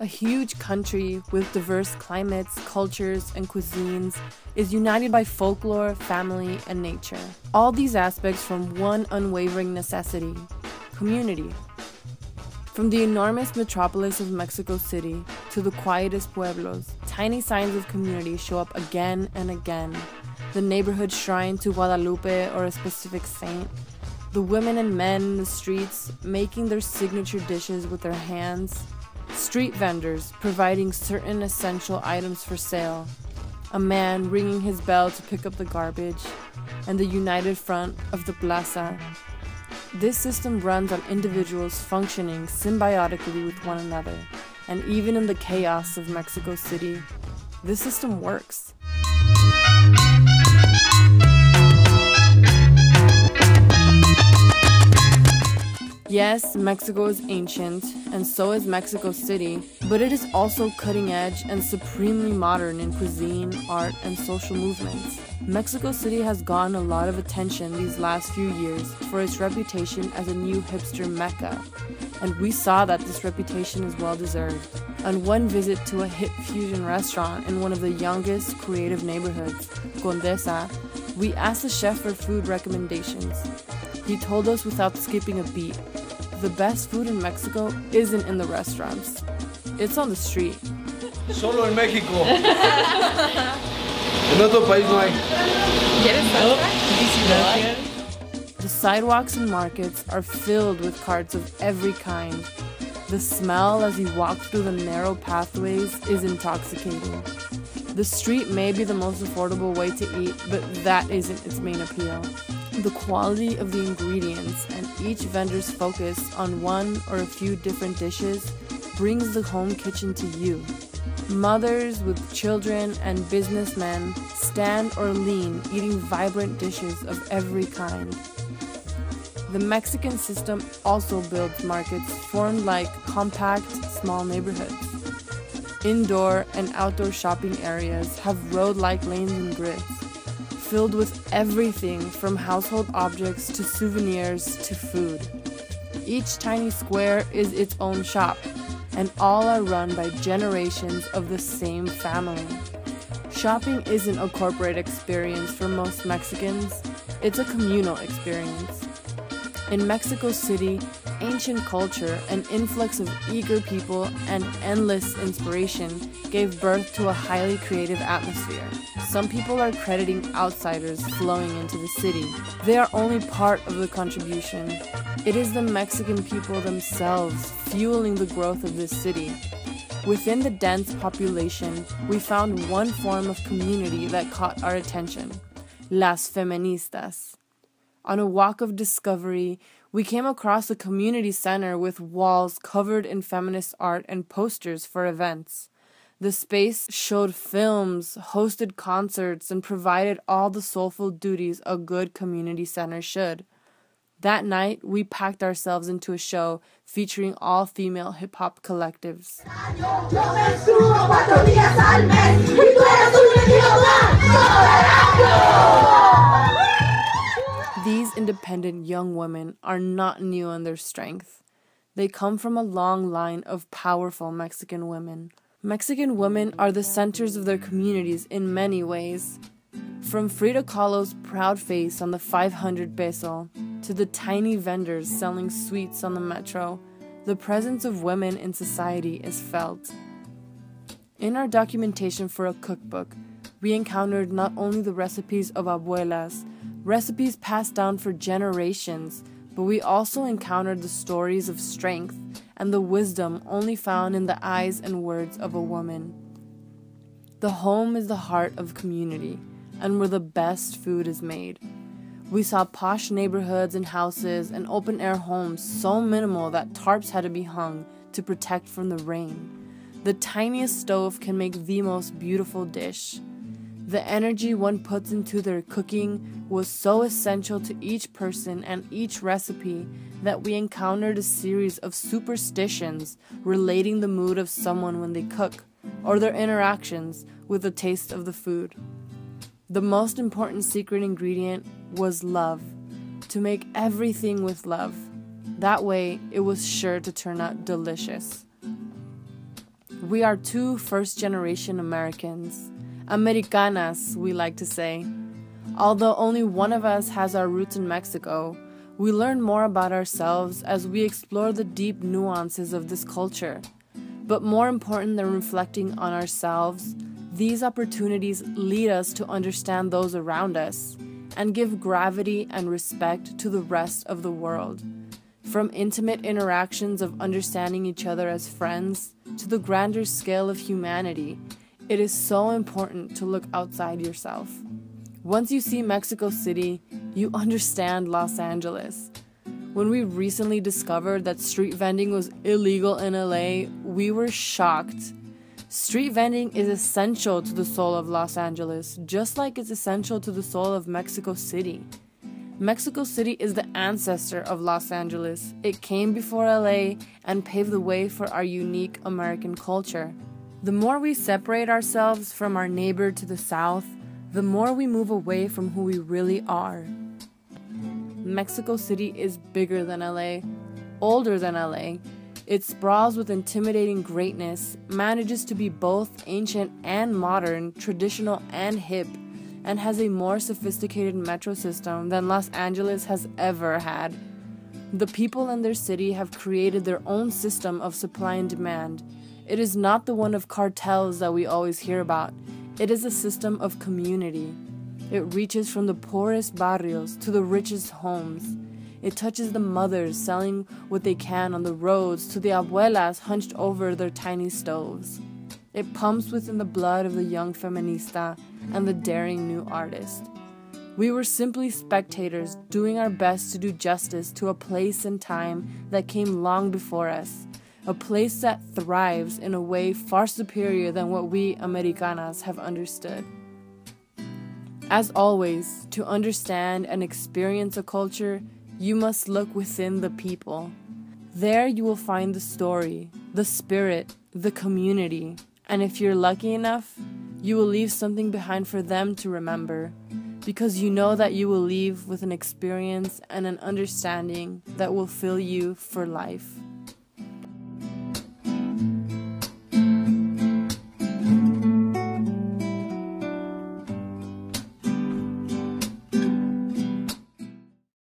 A huge country with diverse climates, cultures, and cuisines is united by folklore, family, and nature. All these aspects from one unwavering necessity: community. From the enormous metropolis of Mexico City to the quietest pueblos, tiny signs of community show up again and again. The neighborhood shrine to Guadalupe or a specific saint, the women and men in the streets making their signature dishes with their hands, street vendors providing certain essential items for sale, a man ringing his bell to pick up the garbage, and the united front of the plaza. This system runs on individuals functioning symbiotically with one another, and even in the chaos of Mexico City, this system works. Yes, Mexico is ancient, and so is Mexico City, but it is also cutting edge and supremely modern in cuisine, art, and social movements. Mexico City has gotten a lot of attention these last few years for its reputation as a new hipster mecca, and we saw that this reputation is well deserved. On one visit to a hip fusion restaurant in one of the youngest creative neighborhoods, Condesa, we asked the chef for food recommendations. He told us without skipping a beat, the best food in Mexico isn't in the restaurants. It's on the street. Solo en México. En otro país no hay. The sidewalks and markets are filled with carts of every kind. The smell as you walk through the narrow pathways is intoxicating. The street may be the most affordable way to eat, but that isn't its main appeal. The quality of the ingredients and each vendor's focus on one or a few different dishes brings the home kitchen to you. Mothers with children and businessmen stand or lean eating vibrant dishes of every kind. The Mexican system also builds markets formed like compact, small neighborhoods. Indoor and outdoor shopping areas have road-like lanes and grids, filled with everything from household objects to souvenirs to food. Each tiny square is its own shop, and all are run by generations of the same family. Shopping isn't a corporate experience for most Mexicans, it's a communal experience. In Mexico City, ancient culture, an influx of eager people, and endless inspiration gave birth to a highly creative atmosphere. Some people are crediting outsiders flowing into the city. They are only part of the contribution. It is the Mexican people themselves fueling the growth of this city. Within the dense population, we found one form of community that caught our attention: Las Feministas. On a walk of discovery, we came across a community center with walls covered in feminist art and posters for events. The space showed films, hosted concerts, and provided all the soulful duties a good community center should. That night, we packed ourselves into a show featuring all female hip-hop collectives. These independent young women are not new in their strength. They come from a long line of powerful Mexican women. Mexican women are the centers of their communities in many ways. From Frida Kahlo's proud face on the 500 peso to the tiny vendors selling sweets on the metro, the presence of women in society is felt. In our documentation for a cookbook, we encountered not only the recipes of abuelas, recipes passed down for generations, but we also encountered the stories of strength and the wisdom only found in the eyes and words of a woman. The home is the heart of community, and where the best food is made. We saw posh neighborhoods and houses and open-air homes so minimal that tarps had to be hung to protect from the rain. The tiniest stove can make the most beautiful dish. The energy one puts into their cooking was so essential to each person and each recipe that we encountered a series of superstitions relating the mood of someone when they cook, or their interactions with the taste of the food. The most important secret ingredient was love, to make everything with love. That way, it was sure to turn out delicious. We are two first-generation Americans. Americanas, we like to say. Although only one of us has our roots in Mexico, we learn more about ourselves as we explore the deep nuances of this culture. But more important than reflecting on ourselves, these opportunities lead us to understand those around us and give gravity and respect to the rest of the world. From intimate interactions of understanding each other as friends to the grander scale of humanity, it is so important to look outside yourself. Once you see Mexico City, you understand Los Angeles. When we recently discovered that street vending was illegal in LA, we were shocked. Street vending is essential to the soul of Los Angeles, just like it's essential to the soul of Mexico City. Mexico City is the ancestor of Los Angeles. It came before LA and paved the way for our unique American culture. The more we separate ourselves from our neighbor to the south, the more we move away from who we really are. Mexico City is bigger than LA, older than LA. It sprawls with intimidating greatness, manages to be both ancient and modern, traditional and hip, and has a more sophisticated metro system than Los Angeles has ever had. The people in their city have created their own system of supply and demand. It is not the one of cartels that we always hear about. It is a system of community. It reaches from the poorest barrios to the richest homes. It touches the mothers selling what they can on the roads to the abuelas hunched over their tiny stoves. It pumps within the blood of the young feminista and the daring new artist. We were simply spectators doing our best to do justice to a place and time that came long before us, a place that thrives in a way far superior than what we Americanas have understood. As always, to understand and experience a culture, you must look within the people. There you will find the story, the spirit, the community, and if you're lucky enough, you will leave something behind for them to remember, because you know that you will leave with an experience and an understanding that will fill you for life.